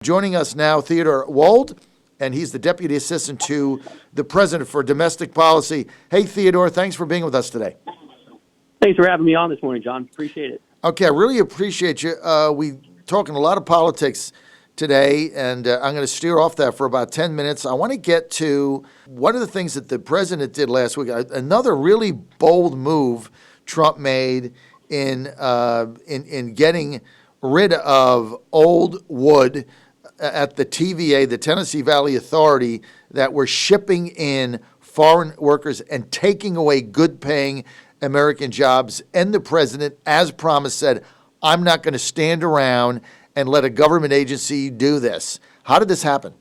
Joining us now, Theodore Wold, and he's the Deputy Assistant to the President for Domestic Policy. Hey, Theodore, thanks for being with us today. Thanks for having me on this morning, John. Appreciate it. Okay, I really appreciate you. We talking a lot of politics today, and I'm going to steer off that for about 10 minutes. I want to get to one of the things that the president did last week, another really bold move Trump made in getting rid of old wood at the TVA, the Tennessee Valley Authority, that were shipping in foreign workers and taking away good-paying American jobs. And the president, as promised, said, I'm not going to stand around and let a government agency do this. How did this happen?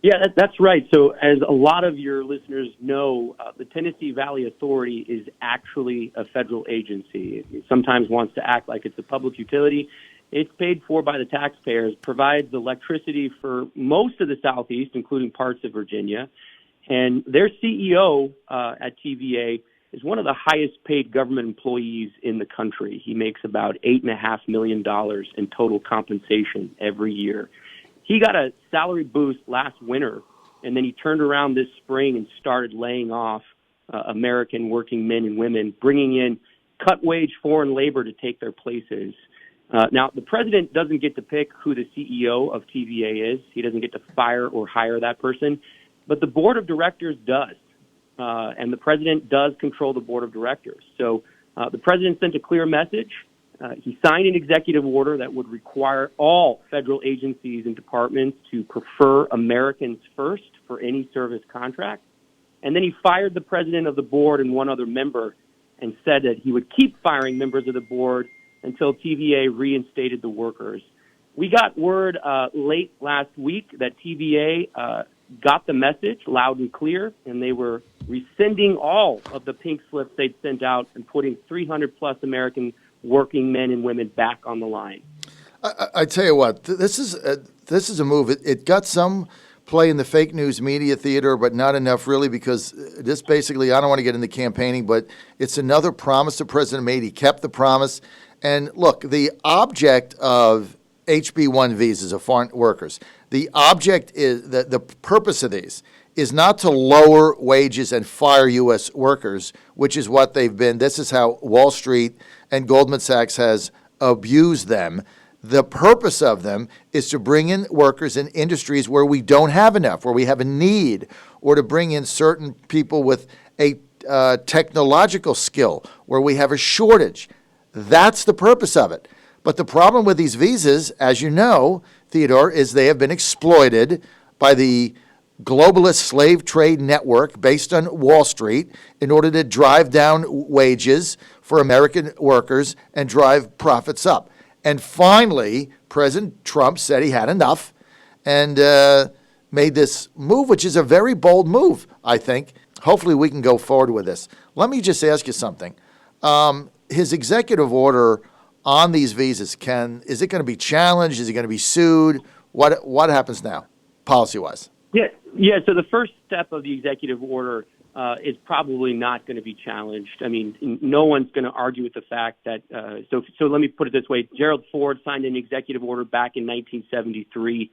Yeah, that's right. So as a lot of your listeners know, the Tennessee Valley Authority is actually a federal agency. It sometimes wants to act like it's a public utility. It's paid for by the taxpayers, provides electricity for most of the Southeast, including parts of Virginia. And their CEO at TVA is one of the highest paid government employees in the country. He makes about $8.5 million in total compensation every year. He got a salary boost last winter, and then he turned around this spring and started laying off American working men and women, bringing in cut-wage foreign labor to take their places. Now, the president doesn't get to pick who the CEO of TVA is. He doesn't get to fire or hire that person, but the board of directors does. And the president does control the board of directors. So the president sent a clear message. He signed an executive order that would require all federal agencies and departments to prefer Americans first for any service contract. And then he fired the president of the board and one other member and said that he would keep firing members of the board until TVA reinstated the workers. We got word late last week that TVA got the message loud and clear, and they were rescinding all of the pink slips they'd sent out and putting 300-plus American working men and women back on the line. I tell you what, this is a move. It got some play in the fake news media, Theodore, but not enough really, because this basically, I don't want to get into campaigning, but it's another promise the president made. He kept the promise. And look, the object of HB1 visas of foreign workers, the object is the purpose of these is not to lower wages and fire U.S. workers, which is what they've been. This is how Wall Street and Goldman Sachs has abused them. The purpose of them is to bring in workers in industries where we don't have enough, where we have a need, or to bring in certain people with a technological skill where we have a shortage. That's the purpose of it. But the problem with these visas, as you know, Theodore, is they have been exploited by the globalist slave trade network based on Wall Street in order to drive down wages for American workers and drive profits up. And finally, President Trump said he had enough and made this move, which is a very bold move, I think. Hopefully we can go forward with this. Let me just ask you something. His executive order on these visas, is it going to be challenged? Is it going to be sued? What happens now, policy-wise? Yeah. So the first step of the executive order is probably not going to be challenged. I mean, no one's going to argue with the fact that. So let me put it this way: Gerald Ford signed an executive order back in 1973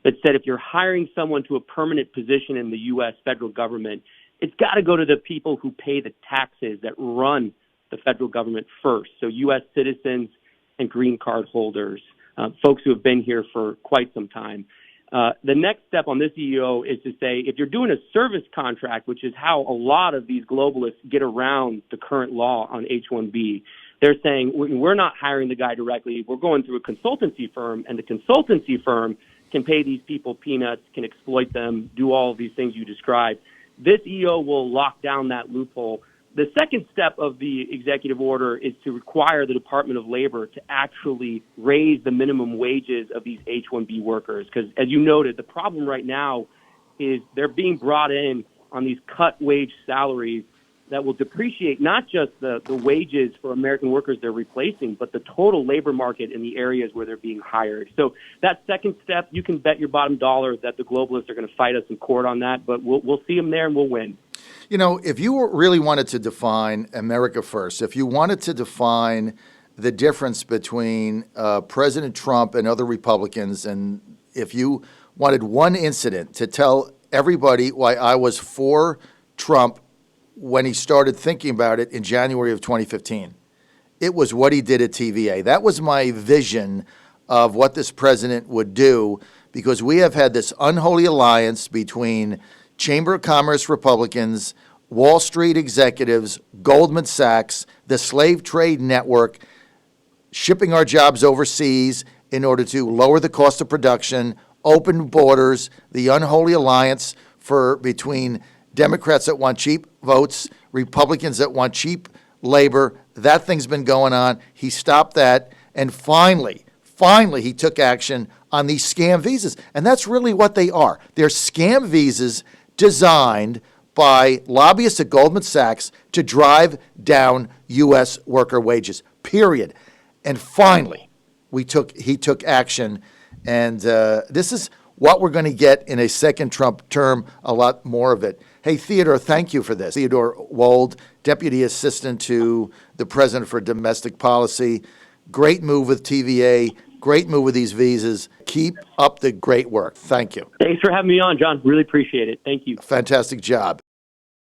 that said if you're hiring someone to a permanent position in the U.S. federal government, it's got to go to the people who pay the taxes that run the federal government first. So U.S. citizens and green card holders, folks who have been here for quite some time. The next step on this EO is to say, if you're doing a service contract, which is how a lot of these globalists get around the current law on H-1B, they're saying, we're not hiring the guy directly. We're going through a consultancy firm, and the consultancy firm can pay these people peanuts, can exploit them, do all of these things you described. This EO will lock down that loophole. The second step of the executive order is to require the Department of Labor to actually raise the minimum wages of these H-1B workers. Because as you noted, the problem right now is they're being brought in on these cut wage salaries that will depreciate not just the wages for American workers they're replacing, but the total labor market in the areas where they're being hired. So that second step, you can bet your bottom dollar that the globalists are going to fight us in court on that, but we'll see them there and we'll win. You know, if you really wanted to define America first, if you wanted to define the difference between President Trump and other Republicans and if you wanted one incident to tell everybody why I was for Trump when he started thinking about it in January of 2015, it was what he did at TVA. That was my vision of what this president would do, because we have had this unholy alliance between Chamber of Commerce Republicans, Wall Street executives, Goldman Sachs, the slave trade network, shipping our jobs overseas in order to lower the cost of production, open borders, the unholy alliance between Democrats that want cheap votes, Republicans that want cheap labor. That thing's been going on. He stopped that, and finally, he took action on these scam visas. And that's really what they are. They're scam visas designed by lobbyists at Goldman Sachs to drive down U.S. worker wages, period. And finally, he took action, and this is what we're going to get in a second Trump term, a lot more of it. Hey, Theodore, thank you for this. Theodore Wold, Deputy Assistant to the President for Domestic Policy. Great move with TVA, great move with these visas. Keep up the great work. Thank you. Thanks for having me on, John. Really appreciate it. Thank you. Fantastic job.